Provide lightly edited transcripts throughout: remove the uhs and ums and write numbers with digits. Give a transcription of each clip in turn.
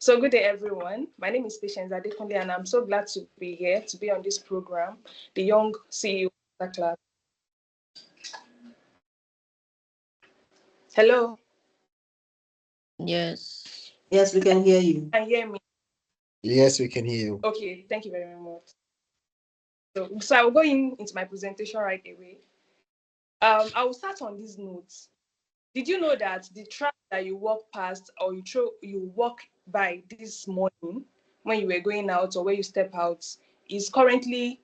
So good day, everyone. My name is Patience Adekunle, and I'm so glad to be here to be on this program, the Young CEO Class. Hello, Yes. Yes, we can hear you. can you hear me? Yes, we can hear you. Okay, thank you very much. So I will go into my presentation right away. I will start on these notes. Did you know that the track that you walk past or you walk by this morning when you were going out or when you step out is currently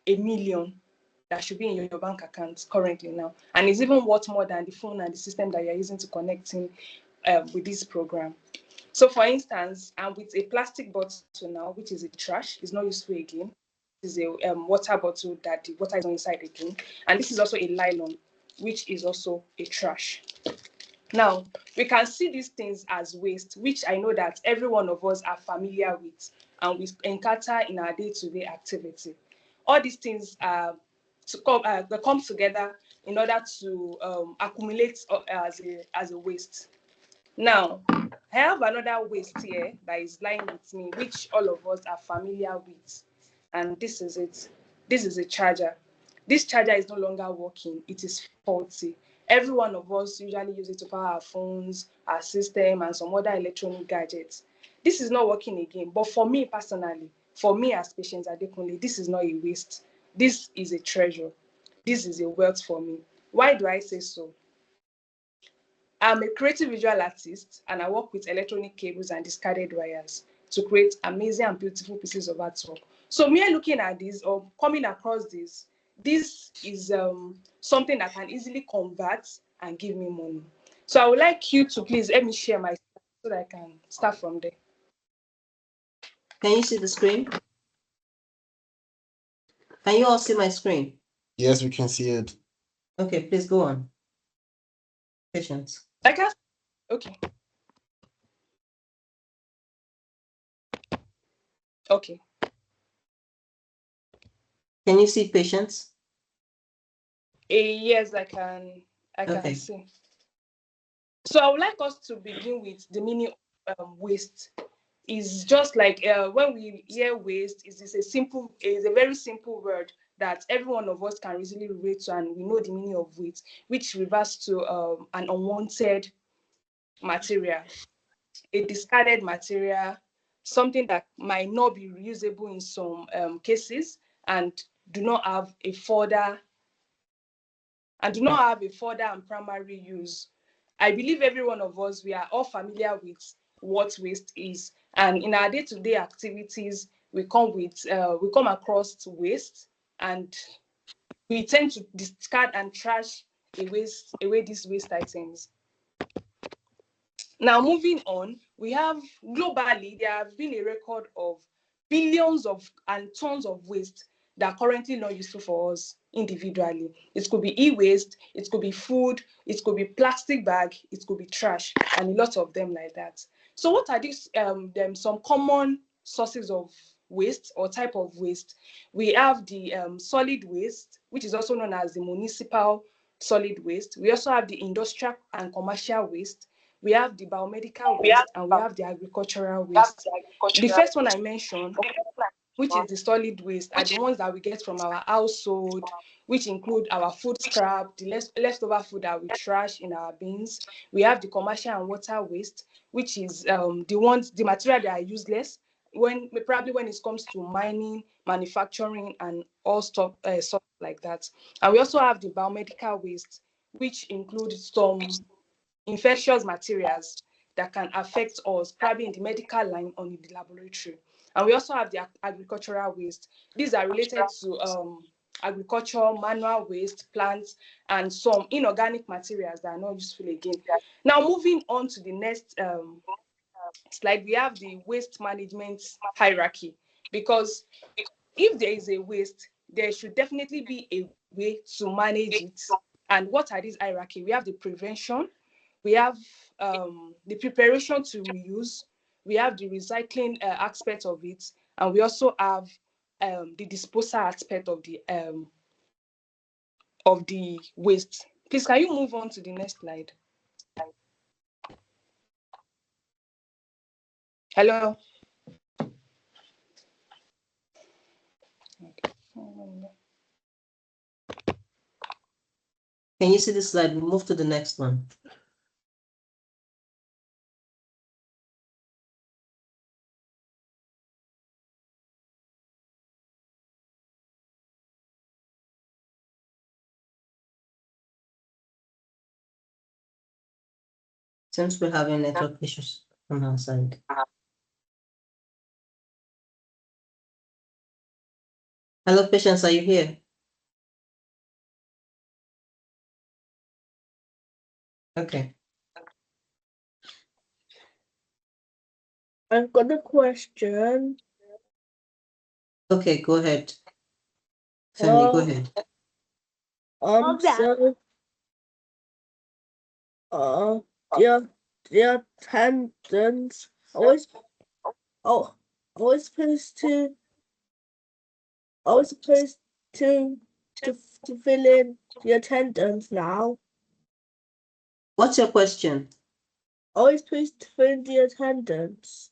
1 million that should be in your bank account currently now, and it's even worth more than the phone and the system that you're using to connecting with this program. So, for instance, I'm with a plastic bottle now, which is a trash, it's not useful again. This is a water bottle that the water is not inside again, and this is also a nylon, which is also a trash. Now, we can see these things as waste, which I know that every one of us are familiar with and we encounter in our day-to-day activity. All these things they come together in order to accumulate as a waste. Now, I have another waste here that is lying with me, which all of us are familiar with, and this is it. This is a charger. This charger is no longer working. It is faulty. Every one of us usually use it to power our phones, our system, and some other electronic gadgets. This is not working again. But for me personally, for me as Patience Adekunle, this is not a waste. This is a treasure. This is a wealth for me. Why do I say so? I'm a creative visual artist and I work with electronic cables and discarded wires to create amazing and beautiful pieces of artwork. So me looking at this or coming across this is something that can easily convert and give me money. So I would like you to please let me share my so that I can start from there. Can you see the screen? Can you all see my screen? Yes, we can see it. Okay, please go on. Patience. I can. Okay. Okay. Can you see Patience? Yes, I can. I can Okay. see. So I would like us to begin with the meaning of waste. Is just like when we hear waste, is a very simple word that every one of us can easily relate to, and we know the meaning of waste, which refers to an unwanted material, a discarded material, something that might not be reusable in some cases, and do not have a further and primary use. I believe every one of us, we are all familiar with what waste is. And in our day-to-day activities, we come across waste, and we tend to discard and trash away these waste items. Now, moving on, we have globally, there have been a record of billions of and tons of waste that are currently not useful for us individually. It could be e-waste, it could be food, it could be plastic bag, it could be trash, and a lot of them like that. So what are these some common sources of waste or type of waste? We have the solid waste, which is also known as the municipal solid waste. We also have the industrial and commercial waste. We have the biomedical waste, and we have the agricultural waste. The first one I mentioned, which is the solid waste, are the ones that we get from our household, which include our food scrap, the leftover food that we trash in our bins. We have the commercial and water waste, which is the material that are useless probably when it comes to mining, manufacturing, and all stuff like that. And we also have the biomedical waste, which includes some infectious materials that can affect us, probably in the medical line or in the laboratory. And we also have the agricultural waste. These are related to agriculture, manual waste, plants, and some inorganic materials that are not useful again. Now, moving on to the next slide, we have the waste management hierarchy. Because if there is a waste, there should definitely be a way to manage it. And what are these hierarchy? We have the prevention, we have the preparation to reuse, we have the recycling aspect of it, and we also have the disposal aspect of the waste. Please, can you move on to the next slide? Hello. Can you see the slide? We'll move to the next one. Since we're having network issues on our side. Hello, patients, are you here? Okay. I've got a question. Okay, go ahead. Femi, go Oh. ahead. So, the attendants always, oh, always supposed to, always supposed to fill in the attendance now. What's your question? Always supposed to fill in the attendance.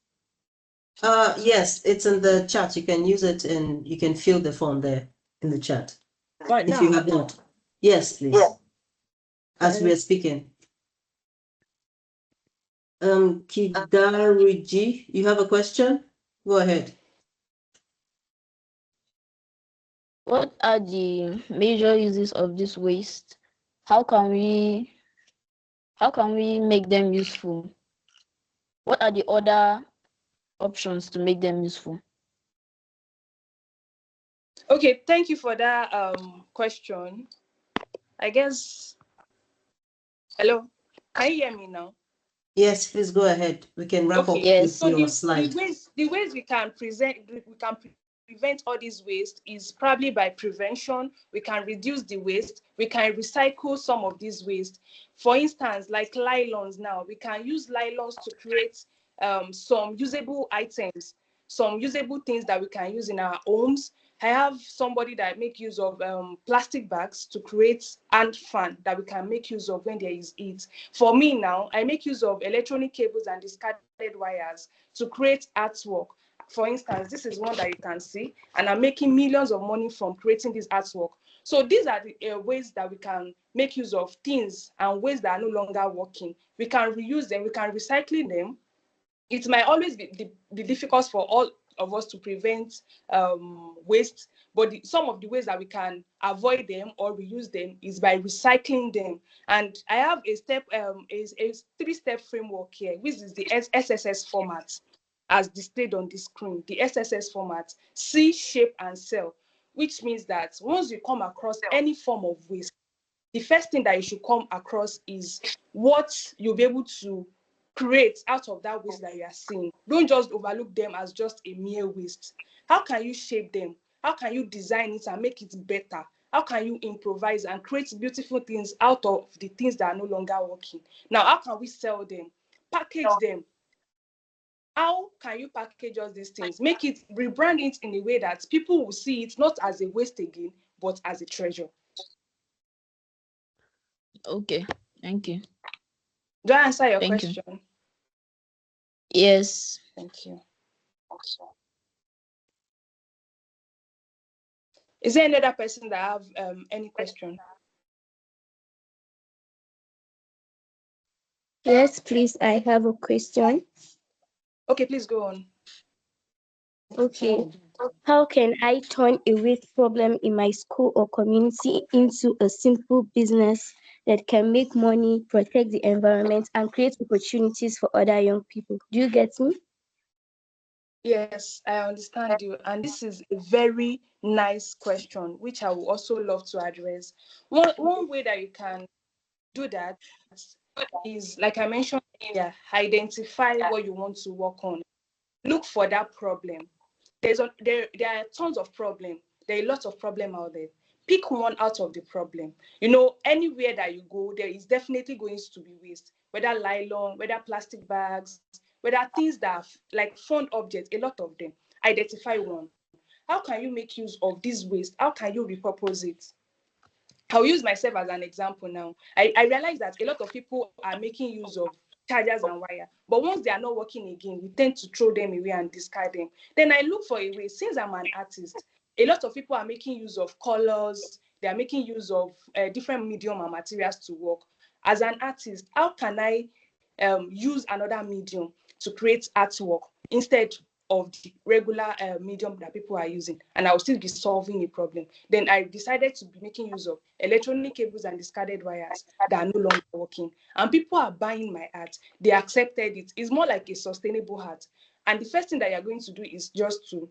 Yes, it's in the chat. You can use it and you can fill the form there in the chat. Right If you now. have not. Yes, please. As we are speaking. Kidaruji, you have a question? Go ahead. What are the major uses of this waste? How can we make them useful? What are the other options to make them useful? Okay, thank you for that question. I guess. Hello, can you hear me now? Yes, please go ahead. We can wrap up Okay, with Yes. so your the slide. ways we can prevent all these waste is probably by prevention. We can reduce the waste. We can recycle some of these waste. For instance, like nylons now, we can use nylons to create some usable items, some usable things that we can use in our homes. I have somebody that make use of plastic bags to create hand fan that we can make use of when there is heat. For me now, I make use of electronic cables and discarded wires to create artwork. For instance, this is one that you can see, and I'm making millions of money from creating this artwork. So these are the ways that we can make use of things and ways that are no longer working. We can reuse them, we can recycle them. It might always be difficult for all of us to prevent waste, but some of the ways that we can avoid them or reuse them is by recycling them. And I have a 3-step framework here, which is the SSS format, as displayed on the screen. The SSS format: see, shape, and sell, which means that once you come across any form of waste, the first thing that you should come across is what you'll be able to create out of that waste that you are seeing. Don't just overlook them as just a mere waste. How can you shape them? How can you design it and make it better? How can you improvise and create beautiful things out of the things that are no longer working? Now, how can we sell them? Package them. How can you package all these things? Make it, rebrand it in a way that people will see it not as a waste again, but as a treasure. Okay. Thank you. Do I answer your Thank you. question? Yes. Thank you. Is there any other person that have any question? Yes, please, I have a question. Okay, please go on. Okay. How can I turn a waste problem in my school or community into a simple business that can make money, protect the environment, and create opportunities for other young people? Do you get me? Yes, I understand you. And this is a very nice question, which I would also love to address. One way that you can do that is, like I mentioned earlier, identify what you want to work on. Look for that problem. There are tons of problems. There are lots of problems out there. Pick one out of the problem. Anywhere that you go, there is definitely going to be waste, whether nylon, whether plastic bags, whether things that are like found objects, a lot of them. Identify one. How can you make use of this waste? How can you repurpose it? I'll use myself as an example now. I realize that a lot of people are making use of chargers and wire. But once they are not working again, we tend to throw them away and discard them. Then I look for a way, since I'm an artist, a lot of people are making use of colors, they are making use of different medium and materials to work. As an artist, how can I use another medium to create artwork instead of the regular medium that people are using, and I will still be solving a problem? Then I decided to be making use of electronic cables and discarded wires that are no longer working. And people are buying my art. They accepted it. It's more like a sustainable art. And the first thing that you're going to do is just to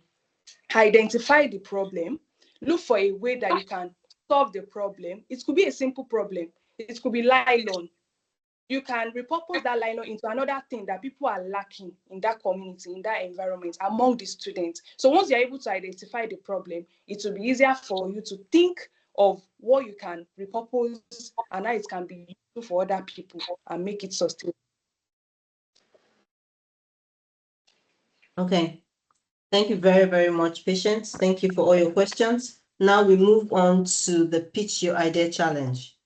identify the problem, look for a way that you can solve the problem. It could be a simple problem. It could be nylon. You can repurpose that nylon into another thing that people are lacking in that community, in that environment, among the students. So once you're able to identify the problem, it will be easier for you to think of what you can repurpose and how it can be useful for other people and make it sustainable. Okay. Thank you very, very much, Patience. Thank you for all your questions. Now we move on to the Pitch Your Idea Challenge.